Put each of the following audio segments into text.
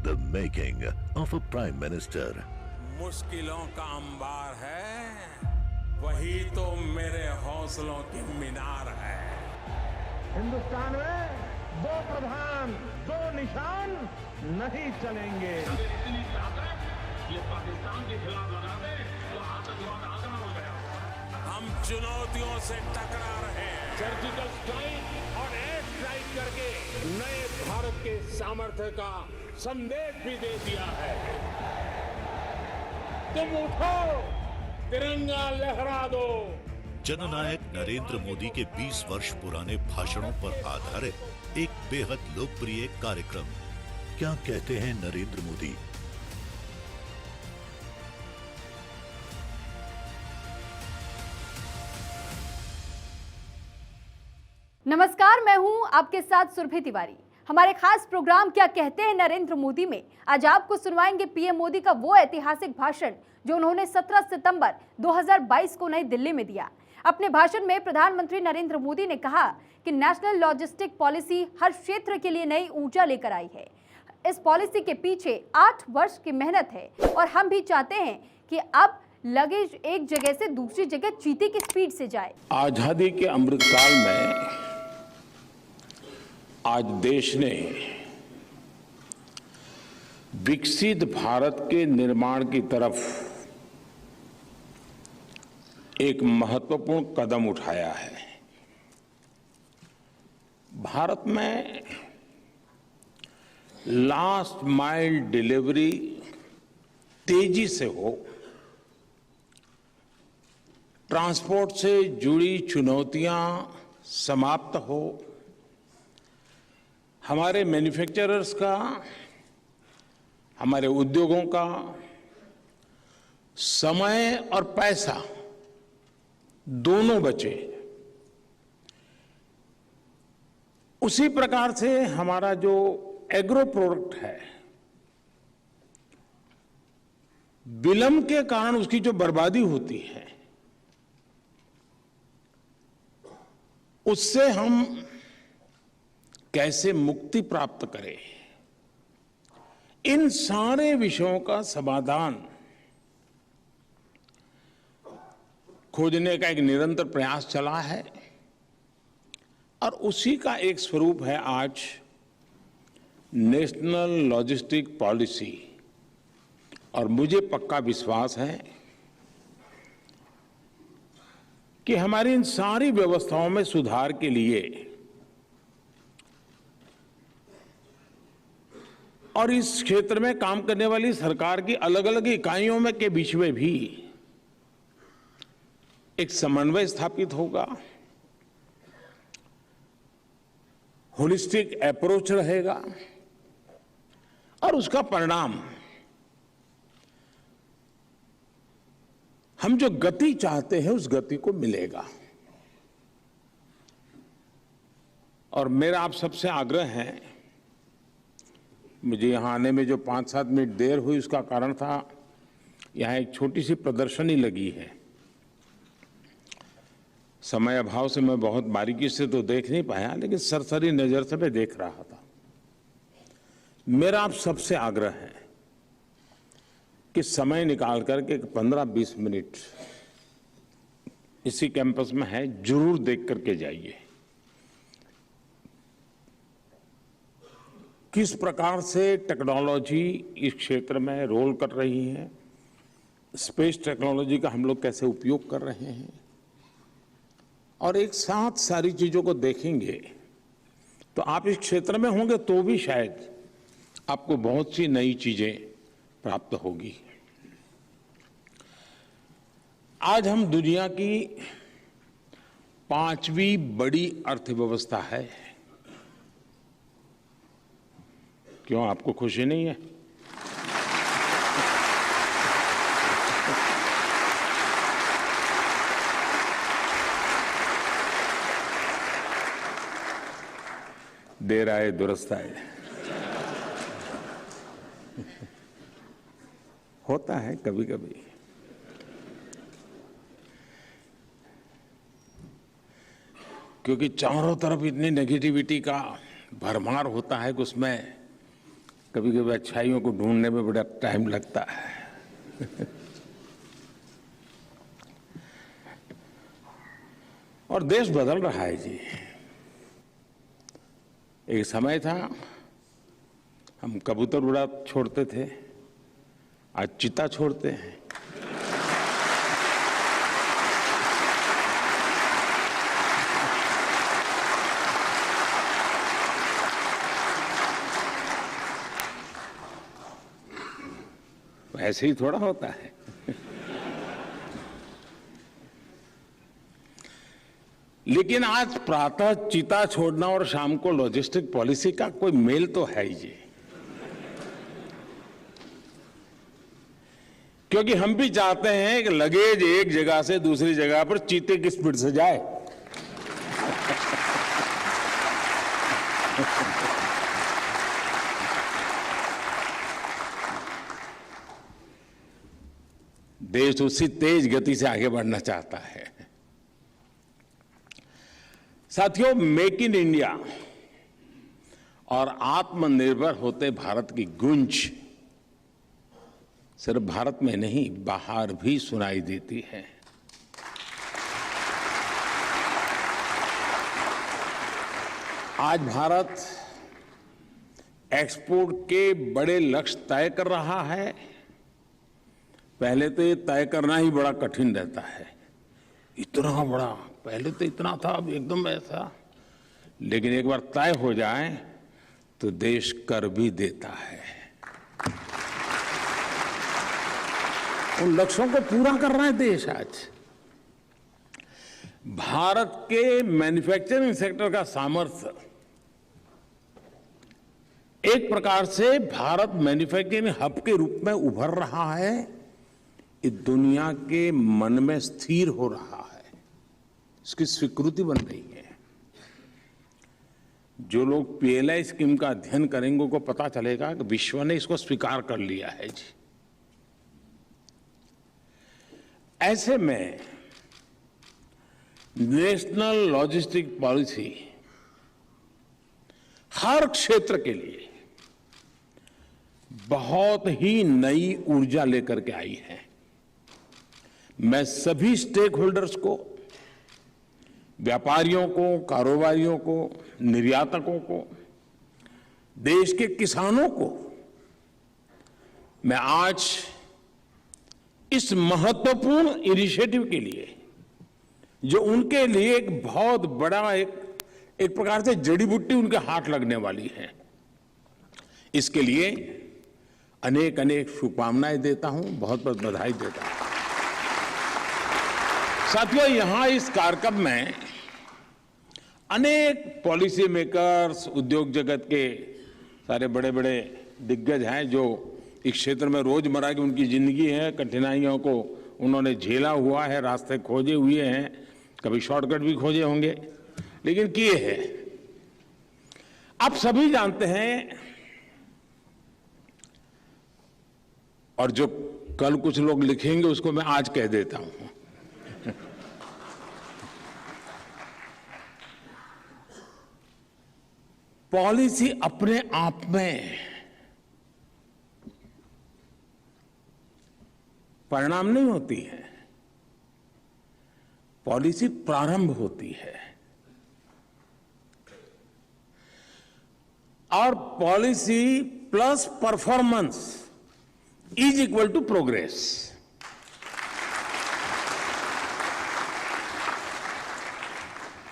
The making of a prime minister. मुश्किलों का अंबार है, वही तो मेरे हौसलों की मीनार है। हिंदुस्तान में दो प्रधान दो निशान नहीं चलेंगे। इतनी ताकत ये पाकिस्तान के खिलाफ लगा दे तो आतंकवाद आसान हो गया। हम चुनौतियों से टकरा रहे हैं। सर्जिकल स्ट्राइक और एयर स्ट्राइक करके नए भारत के सामर्थ्य का संदेश भी दे दिया है। तुम उठो, तिरंगा लहरा दो। जननायक नरेंद्र मोदी के 20 वर्ष पुराने भाषणों पर आधारित एक बेहद लोकप्रिय कार्यक्रम। क्या कहते हैं नरेंद्र मोदी? नमस्कार, मैं हूं आपके साथ सुरभि तिवारी। हमारे खास प्रोग्राम क्या कहते हैं नरेंद्र मोदी में आज आपको सुनवाएंगे पीएम मोदी का वो ऐतिहासिक भाषण जो उन्होंने 17 सितंबर 2022 को नई दिल्ली में दिया। अपने भाषण में प्रधानमंत्री नरेंद्र मोदी ने कहा कि नेशनल लॉजिस्टिक पॉलिसी हर क्षेत्र के लिए नई ऊर्जा लेकर आई है। इस पॉलिसी के पीछे 8 वर्ष की मेहनत है और हम भी चाहते हैं कि अब लगेज एक जगह से दूसरी जगह चीते की स्पीड से जाए। आजादी के अमृतकाल में आज देश ने विकसित भारत के निर्माण की तरफ एक महत्वपूर्ण कदम उठाया है। भारत में लास्ट माइल डिलीवरी तेजी से हो, ट्रांसपोर्ट से जुड़ी चुनौतियां समाप्त हो, हमारे मैन्युफैक्चरर्स का, हमारे उद्योगों का समय और पैसा दोनों बचे। उसी प्रकार से हमारा जो एग्रो प्रोडक्ट है, विलंब के कारण उसकी जो बर्बादी होती है, उससे हम कैसे मुक्ति प्राप्त करें, इन सारे विषयों का समाधान खोजने का एक निरंतर प्रयास चला है और उसी का एक स्वरूप है आज नेशनल लॉजिस्टिक पॉलिसी। और मुझे पक्का विश्वास है कि हमारी इन सारी व्यवस्थाओं में सुधार के लिए और इस क्षेत्र में काम करने वाली सरकार की अलग अलग इकाइयों में के बीच में भी एक समन्वय स्थापित होगा, होलिस्टिक अप्रोच रहेगा और उसका परिणाम हम जो गति चाहते हैं उस गति को मिलेगा। और मेरा आप सबसे आग्रह है, मुझे यहाँ आने में जो 5-7 मिनट देर हुई उसका कारण था यहाँ एक छोटी सी प्रदर्शनी लगी है। समय अभाव से मैं बहुत बारीकी से तो देख नहीं पाया, लेकिन सरसरी नजर से मैं देख रहा था। मेरा आप सबसे आग्रह है कि समय निकाल करके 15-20 मिनट इसी कैंपस में है, जरूर देख करके जाइए। किस प्रकार से टेक्नोलॉजी इस क्षेत्र में रोल कर रही है, स्पेस टेक्नोलॉजी का हम लोग कैसे उपयोग कर रहे हैं, और एक साथ सारी चीजों को देखेंगे तो आप इस क्षेत्र में होंगे तो भी शायद आपको बहुत सी नई चीजें प्राप्त होगी। आज हम दुनिया की 5वीं बड़ी अर्थव्यवस्था है। क्यों, आपको खुशी नहीं है? देर आए दुरुस्त आए। होता है कभी कभी। क्योंकि चारों तरफ इतनी नेगेटिविटी का भरमार होता है कि उसमें कभी कभी अच्छाइयों को ढूंढने में बड़ा टाइम लगता है। और देश बदल रहा है जी। एक समय था हम कबूतर उड़ा छोड़ते थे, आज चीता छोड़ते हैं। ऐसे ही थोड़ा होता है। लेकिन आज प्रातः चीता छोड़ना और शाम को लॉजिस्टिक पॉलिसी का कोई मेल तो है ही जी। क्योंकि हम भी चाहते हैं कि लगेज एक जगह से दूसरी जगह पर चीते की स्पीड से जाए। देश उसी तेज गति से आगे बढ़ना चाहता है। साथियों, मेक इन इंडिया और आत्मनिर्भर होते भारत की गूंज सिर्फ भारत में नहीं, बाहर भी सुनाई देती है। आज भारत एक्सपोर्ट के बड़े लक्ष्य तय कर रहा है। पहले तो ये तय करना ही बड़ा कठिन रहता है। इतना बड़ा, पहले तो इतना था, अब एकदम ऐसा। लेकिन एक बार तय हो जाए तो देश कर भी देता है। उन लक्ष्यों को पूरा कर रहा है देश। आज भारत के मैन्युफैक्चरिंग सेक्टर का सामर्थ्य, एक प्रकार से भारत मैन्युफैक्चरिंग हब के रूप में उभर रहा है। ये दुनिया के मन में स्थिर हो रहा है, इसकी स्वीकृति बन रही है। जो लोग पीएलआई स्कीम का अध्ययन करेंगे उनको पता चलेगा कि विश्व ने इसको स्वीकार कर लिया है जी। ऐसे में नेशनल लॉजिस्टिक पॉलिसी हर क्षेत्र के लिए बहुत ही नई ऊर्जा लेकर के आई है। मैं सभी स्टेक होल्डर्स को, व्यापारियों को, कारोबारियों को, निर्यातकों को, देश के किसानों को मैं आज इस महत्वपूर्ण इनिशिएटिव के लिए, जो उनके लिए एक बहुत बड़ा एक प्रकार से जड़ी बूटी उनके हाथ लगने वाली है, इसके लिए अनेक अनेक शुभकामनाएं देता हूं, बहुत बहुत बधाई देता हूं। साथियों, यहां इस कार्यक्रम में अनेक पॉलिसी मेकर्स, उद्योग जगत के सारे बड़े बड़े दिग्गज हैं जो इस क्षेत्र में रोजमर्रा की उनकी जिंदगी है, कठिनाइयों को उन्होंने झेला हुआ है, रास्ते खोजे हुए हैं, कभी शॉर्टकट भी खोजे होंगे, लेकिन किए हैं। आप सभी जानते हैं, और जो कल कुछ लोग लिखेंगे उसको मैं आज कह देता हूं। पॉलिसी अपने आप में परिणाम नहीं होती है, पॉलिसी प्रारंभ होती है। और policy plus performance is equal to progress.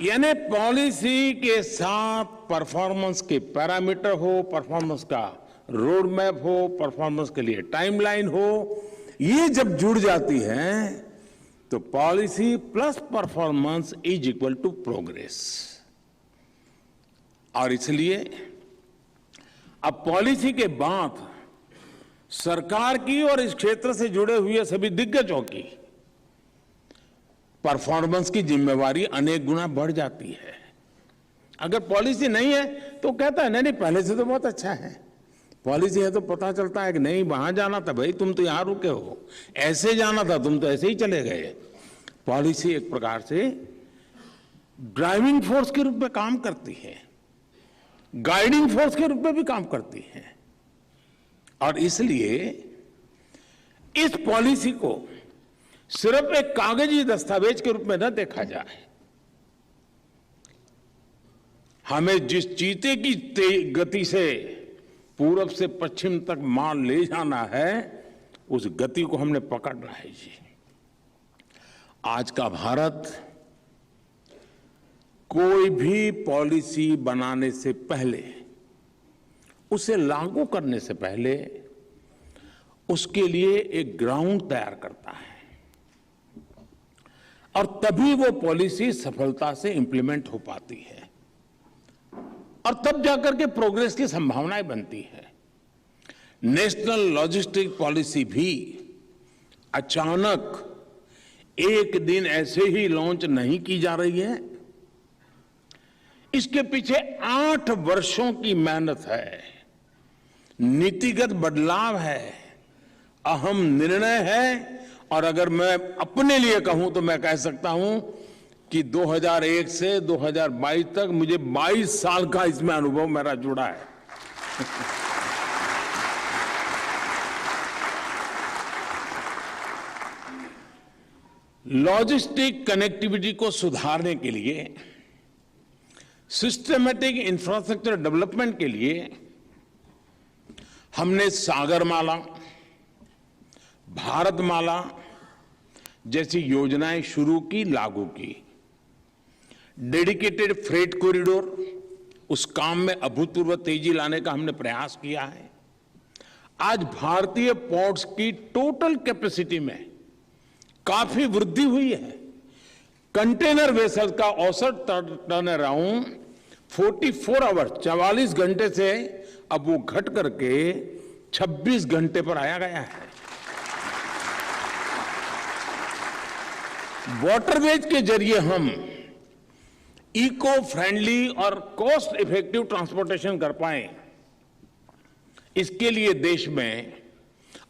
यानी पॉलिसी के साथ परफॉर्मेंस के पैरामीटर हो, परफॉर्मेंस का रोड मैप हो, परफॉर्मेंस के लिए टाइमलाइन हो, ये जब जुड़ जाती है तो policy plus performance is equal to progress. और इसलिए अब पॉलिसी के बाद सरकार की और इस क्षेत्र से जुड़े हुए सभी दिग्गजों की परफॉर्मेंस की जिम्मेवारी अनेक गुना बढ़ जाती है। अगर पॉलिसी नहीं है तो कहता है नहीं पहले से तो बहुत अच्छा है, पॉलिसी है तो पता चलता है कि नहीं वहां जाना था भाई तुम तो यहां रुके हो, ऐसे जाना था तुम तो ऐसे ही चले गए। पॉलिसी एक प्रकार से ड्राइविंग फोर्स के रूप में काम करती है, गाइडिंग फोर्स के रूप में भी काम करती है। और इसलिए इस पॉलिसी को सिर्फ एक कागजी दस्तावेज के रूप में न देखा जाए। हमें जिस चीते की गति से पूरब से पश्चिम तक माल ले जाना है, उस गति को हमने पकड़ना है जी। आज का भारत कोई भी पॉलिसी बनाने से पहले, उसे लागू करने से पहले उसके लिए एक ग्राउंड तैयार करता है और तभी वो पॉलिसी सफलता से इंप्लीमेंट हो पाती है और तब जाकर के प्रोग्रेस की संभावनाएं बनती है। नेशनल लॉजिस्टिक पॉलिसी भी अचानक एक दिन ऐसे ही लॉन्च नहीं की जा रही है। इसके पीछे 8 वर्षों की मेहनत है, नीतिगत बदलाव है, अहम निर्णय है। और अगर मैं अपने लिए कहूं तो मैं कह सकता हूं कि 2001 से 2022 तक मुझे 22 साल का इसमें अनुभव मेरा जुड़ा है। लॉजिस्टिक कनेक्टिविटी को सुधारने के लिए, सिस्टमैटिक इंफ्रास्ट्रक्चर डेवलपमेंट के लिए हमने सागरमाला, भारतमाला जैसी योजनाएं शुरू की, लागू की। डेडिकेटेड फ्रेट कॉरिडोर, उस काम में अभूतपूर्व तेजी लाने का हमने प्रयास किया है। आज भारतीय पोर्ट्स की टोटल कैपेसिटी में काफी वृद्धि हुई है। कंटेनर वेसल्स का औसत टर्न अराउंड 44 आवर्स, 44 घंटे से अब वो घट करके 26 घंटे पर आया गया है। वाटरवेज के जरिए हम इको फ्रेंडली और कॉस्ट इफेक्टिव ट्रांसपोर्टेशन कर पाए, इसके लिए देश में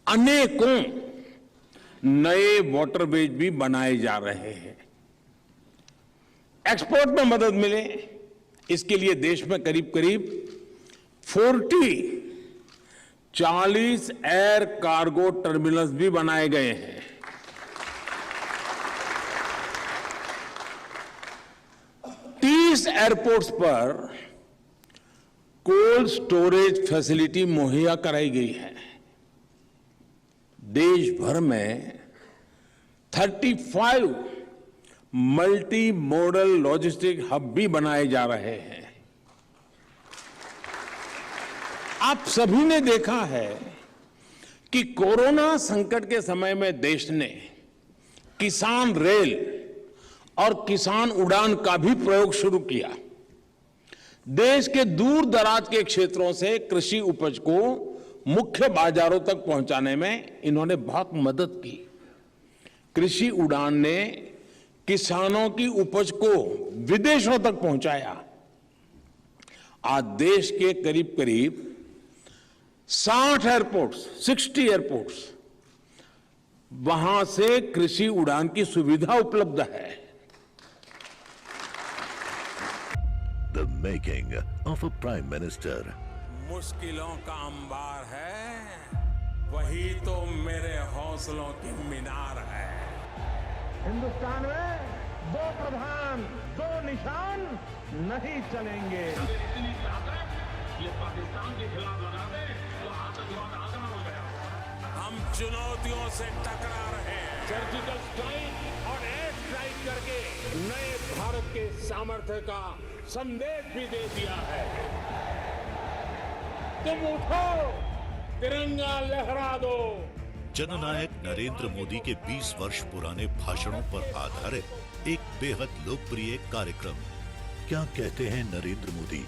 अनेकों नए वाटरवेज भी बनाए जा रहे हैं। एक्सपोर्ट में मदद मिले, इसके लिए देश में करीब करीब 40 एयर कार्गो टर्मिनल्स भी बनाए गए हैं। एयरपोर्ट्स पर कोल्ड स्टोरेज फैसिलिटी मुहैया कराई गई है। देश भर में 35 मल्टी मॉडल लॉजिस्टिक हब भी बनाए जा रहे हैं। आप सभी ने देखा है कि कोरोना संकट के समय में देश ने किसान रेल और किसान उड़ान का भी प्रयोग शुरू किया। देश के दूर दराज के क्षेत्रों से कृषि उपज को मुख्य बाजारों तक पहुंचाने में इन्होंने बहुत मदद की। कृषि उड़ान ने किसानों की उपज को विदेशों तक पहुंचाया। आज देश के करीब करीब 60 एयरपोर्ट्स वहां से कृषि उड़ान की सुविधा उपलब्ध है। The making of a Prime Minister. मुश्किलों का अंबार है, वही तो मेरे हौसलों की मीनार है। हिंदुस्तान में 2 प्रधान 2 निशान नहीं चलेंगे। इतनी ताकत ये पाकिस्तान के खिलाफ लगा दे तो आतंकवाद आसान हो गया। हम चुनौतियों से टकरा रहे हैं। सर्जिकल स्ट्राइक और एयर स्ट्राइक करके नए भारत के सामर्थ्य का संदेश भी दे दिया है। तुम उठो, तिरंगा लहरा दो। जननायक नरेंद्र मोदी के 20 वर्ष पुराने भाषणों पर आधारित एक बेहद लोकप्रिय कार्यक्रम क्या कहते हैं नरेंद्र मोदी,